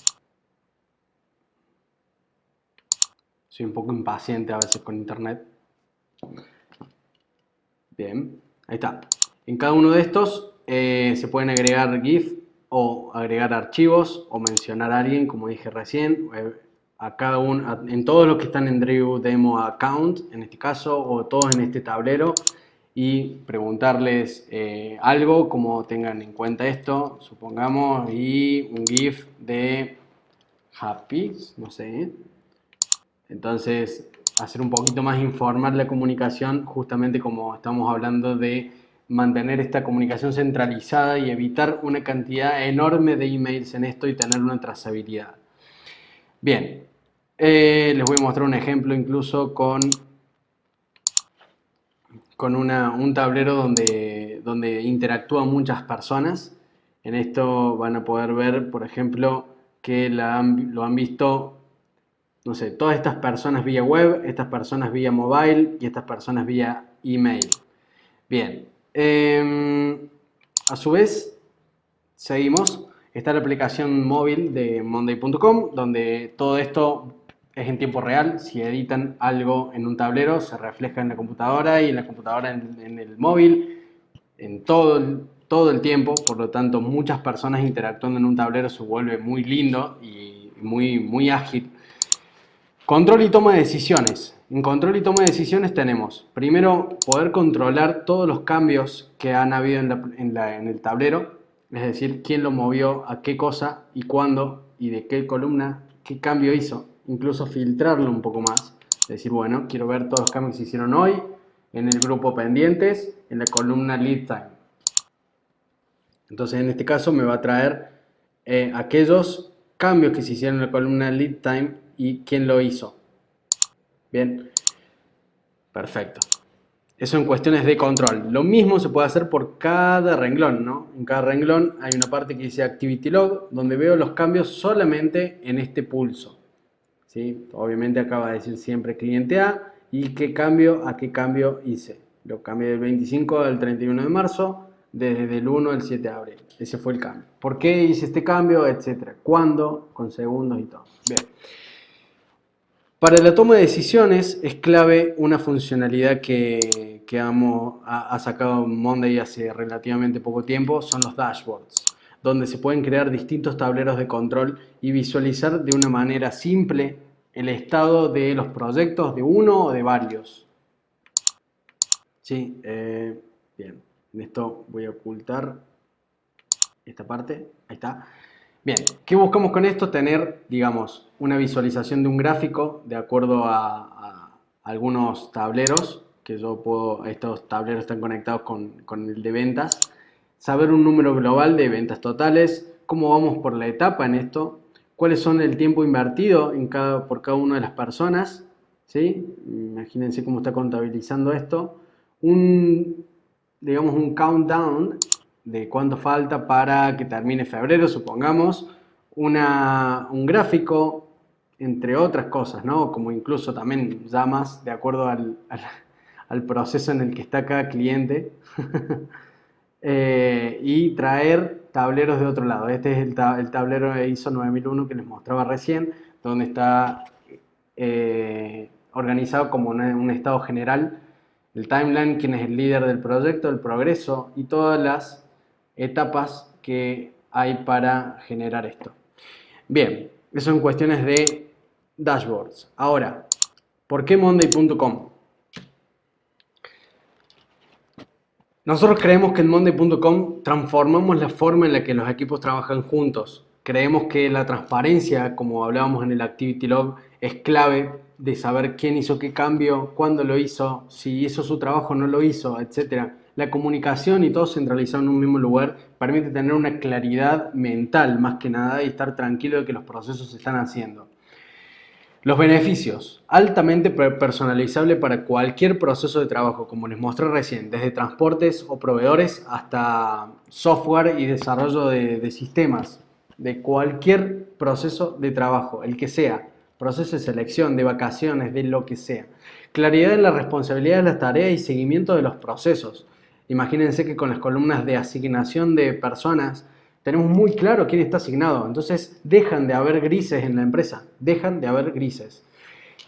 Soy un poco impaciente a veces con internet. Bien, ahí está. En cada uno de estos se pueden agregar GIF o agregar archivos o mencionar a alguien, como dije recién, a cada uno, en todos los que están en Drive Demo Account, en este caso, o todos en este tablero, y preguntarles algo, como tengan en cuenta esto, supongamos, y un GIF de Happy, no sé. Entonces, hacer un poquito más informal la comunicación, justamente como estamos hablando de mantener esta comunicación centralizada y evitar una cantidad enorme de emails en esto y tener una trazabilidad. Bien, les voy a mostrar un ejemplo incluso con un tablero donde interactúan muchas personas. En esto van a poder ver, por ejemplo, que lo han visto, no sé, todas estas personas vía web, estas personas vía mobile y estas personas vía email. Bien, a su vez, seguimos. Está la aplicación móvil de Monday.com, donde todo esto es en tiempo real. Si editan algo en un tablero, se refleja en la computadora y en la computadora en el móvil, en todo el tiempo. Por lo tanto, muchas personas interactuando en un tablero se vuelve muy lindo y muy ágil. Control y toma de decisiones. En control y toma de decisiones tenemos, primero, poder controlar todos los cambios que han habido en el tablero, es decir, quién lo movió, a qué cosa y cuándo y de qué columna, qué cambio hizo, incluso filtrarlo un poco más. Es decir, bueno, quiero ver todos los cambios que se hicieron hoy en el grupo pendientes, en la columna lead time. Entonces, en este caso me va a traer aquellos cambios que se hicieron en la columna lead time y quién lo hizo. Bien, perfecto. Eso en cuestiones de control. Lo mismo se puede hacer por cada renglón, ¿no? En cada renglón hay una parte que dice Activity Log, donde veo los cambios solamente en este pulso. ¿Sí? Obviamente acá va a decir siempre cliente A y a qué cambio hice. Lo cambié del 25 al 31 de marzo, desde el 1 al 7 de abril. Ese fue el cambio. ¿Por qué hice este cambio? Etcétera. ¿Cuándo? Con segundos y todo. Bien. Para la toma de decisiones es clave una funcionalidad que ha sacado Monday hace relativamente poco tiempo, son los dashboards, donde se pueden crear distintos tableros de control y visualizar de una manera simple el estado de los proyectos de uno o de varios. Sí, bien, en esto voy a ocultar esta parte, ahí está. Bien, ¿qué buscamos con esto? Tener, digamos, una visualización de un gráfico de acuerdo a algunos tableros, que yo puedo, estos tableros están conectados con el de ventas, saber un número global de ventas totales, cómo vamos por la etapa en esto, cuáles son el tiempo invertido por cada una de las personas, ¿sí? Imagínense cómo está contabilizando esto, digamos un countdown de cuánto falta para que termine febrero, supongamos, un gráfico, entre otras cosas, ¿no? Como incluso también llamas de acuerdo al proceso en el que está cada cliente. Y traer tableros de otro lado. Este es el tablero de ISO 9001 que les mostraba recién, donde está organizado como un estado general, el timeline, quién es el líder del proyecto, el progreso y todas las etapas que hay para generar esto. Bien, eso en cuestiones de dashboards. Ahora, ¿por qué Monday.com? Nosotros creemos que en Monday.com transformamos la forma en la que los equipos trabajan juntos. Creemos que la transparencia, como hablábamos en el Activity Log, es clave de saber quién hizo qué cambio, cuándo lo hizo, si hizo su trabajo o no lo hizo, etc. La comunicación y todo centralizado en un mismo lugar permite tener una claridad mental más que nada y estar tranquilo de que los procesos se están haciendo. Los beneficios, altamente personalizable para cualquier proceso de trabajo, como les mostré recién, desde transportes o proveedores hasta software y desarrollo de sistemas, de cualquier proceso de trabajo, el que sea, proceso de selección, de vacaciones, de lo que sea. Claridad en la responsabilidad de las tareas y seguimiento de los procesos. Imagínense que con las columnas de asignación de personas, tenemos muy claro quién está asignado, entonces dejan de haber grises en la empresa, dejan de haber grises.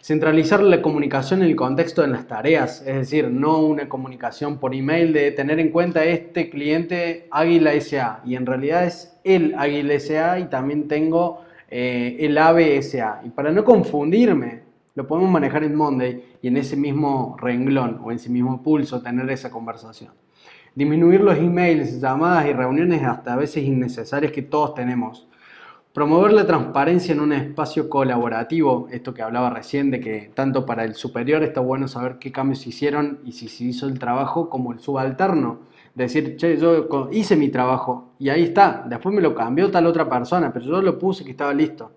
Centralizar la comunicación en el contexto de las tareas, es decir, no una comunicación por email de tener en cuenta este cliente Águila SA y en realidad es el Águila SA y también tengo el AVE SA. Y para no confundirme, lo podemos manejar en Monday y en ese mismo renglón o en ese mismo pulso tener esa conversación. Disminuir los emails, llamadas y reuniones hasta a veces innecesarias que todos tenemos. Promover la transparencia en un espacio colaborativo, esto que hablaba recién, de que tanto para el superior está bueno saber qué cambios se hicieron y si se hizo el trabajo, como el subalterno. Decir, che, yo hice mi trabajo y ahí está, después me lo cambió tal otra persona, pero yo lo puse que estaba listo.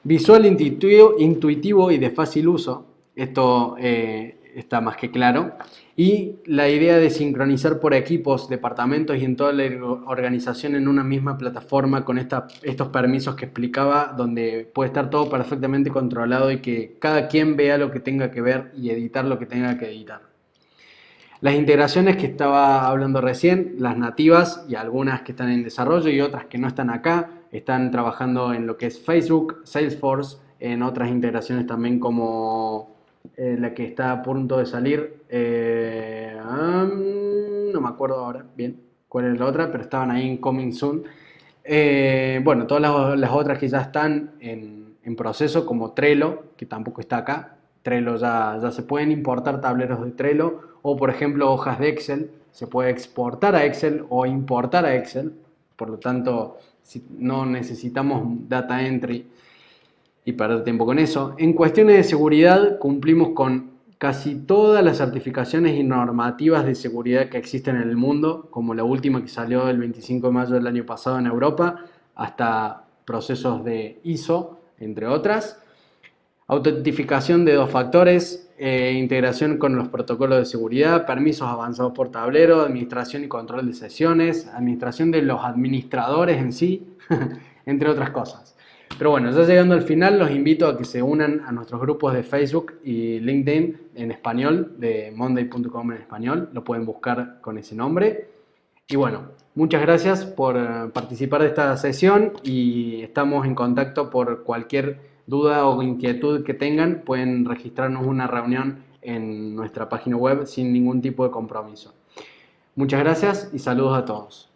Visual, intuitivo y de fácil uso, esto está más que claro. Y la idea de sincronizar por equipos, departamentos y en toda la organización en una misma plataforma con estos permisos que explicaba, donde puede estar todo perfectamente controlado y que cada quien vea lo que tenga que ver y editar lo que tenga que editar. Las integraciones que estaba hablando recién, las nativas y algunas que están en desarrollo y otras que no están acá, están trabajando en lo que es Facebook, Salesforce, en otras integraciones también como la que está a punto de salir, no me acuerdo ahora bien cuál es la otra, pero estaban ahí en Coming Soon. Bueno, todas las otras que ya están en proceso, como Trello, que tampoco está acá. Trello ya se pueden importar tableros de Trello, o por ejemplo hojas de Excel, se puede exportar a Excel o importar a Excel, por lo tanto si no necesitamos data entry y perder tiempo con eso. En cuestiones de seguridad cumplimos con casi todas las certificaciones y normativas de seguridad que existen en el mundo, como la última que salió el 25 de mayo del año pasado en Europa, hasta procesos de ISO, entre otras. Autentificación de 2 factores, integración con los protocolos de seguridad, permisos avanzados por tablero, administración y control de sesiones, administración de los administradores en sí, entre otras cosas. Pero bueno, ya llegando al final, los invito a que se unan a nuestros grupos de Facebook y LinkedIn en español, de monday.com en español, lo pueden buscar con ese nombre. Y bueno, muchas gracias por participar de esta sesión y estamos en contacto por cualquier duda o inquietud que tengan. Pueden registrarnos una reunión en nuestra página web sin ningún tipo de compromiso. Muchas gracias y saludos a todos.